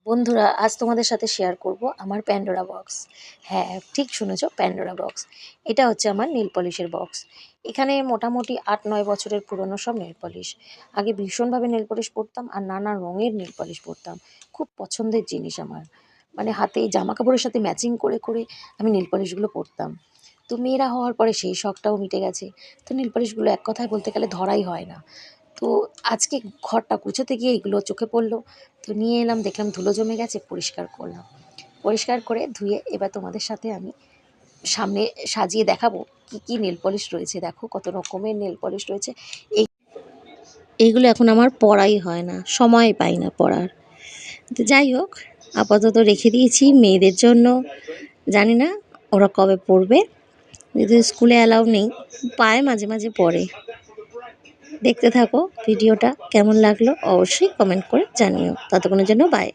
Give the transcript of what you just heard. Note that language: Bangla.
বন্ধুরা, আজ তোমাদের সাথে শেয়ার করব আমার প্যান্ডোরা বক্স। হ্যাঁ, ঠিক শুনেছ, প্যান্ডোরা বক্স। এটা হচ্ছে আমার নেল পলিশের বক্স। এখানে মোটামুটি ৮-৯ বছরের পুরনো সব নেল পলিশ। আগে ভীষণভাবে নেল পলিশ পরতাম আর নানা রঙের নেল পলিশ পরতাম। খুব পছন্দের জিনিস আমার। মানে হাতে জামা কাপড়ের সাথে ম্যাচিং করে করে আমি নেল পলিশগুলো পরতাম। তো মেয়েরা হওয়ার পরে সেই শখটাও মিটে গেছে। তো নেল পলিশগুলো এক কথায় বলতে গেলে ধরাই হয় না। তো আজকে ঘরটা গুছোতে গিয়ে এগুলো চোখে পড়লো। তো নিয়ে এলাম, দেখলাম ধুলো জমে গেছে, পরিষ্কার করলাম। পরিষ্কার করে ধুয়ে এবার তোমাদের সাথে আমি সামনে সাজিয়ে দেখাবো কি কি নেল পলিশ রয়েছে। দেখো কত রকমের নেল পলিশ রয়েছে। এইগুলো এখন আমার পরাই হয় না, সময় পাই না পরার। তো যাই হোক, আপাতত রেখে দিয়েছি মেয়েদের জন্য। জানি না ওরা কবে পরবে, যেহেতু স্কুলে অ্যালাউ নেই, পায়ে মাঝে মাঝে পরে। দেখতে থাকো ভিডিওটা, কেমন লাগলো অবশ্যই কমেন্ট করে জানিও। ততক্ষণের জন্য বাই।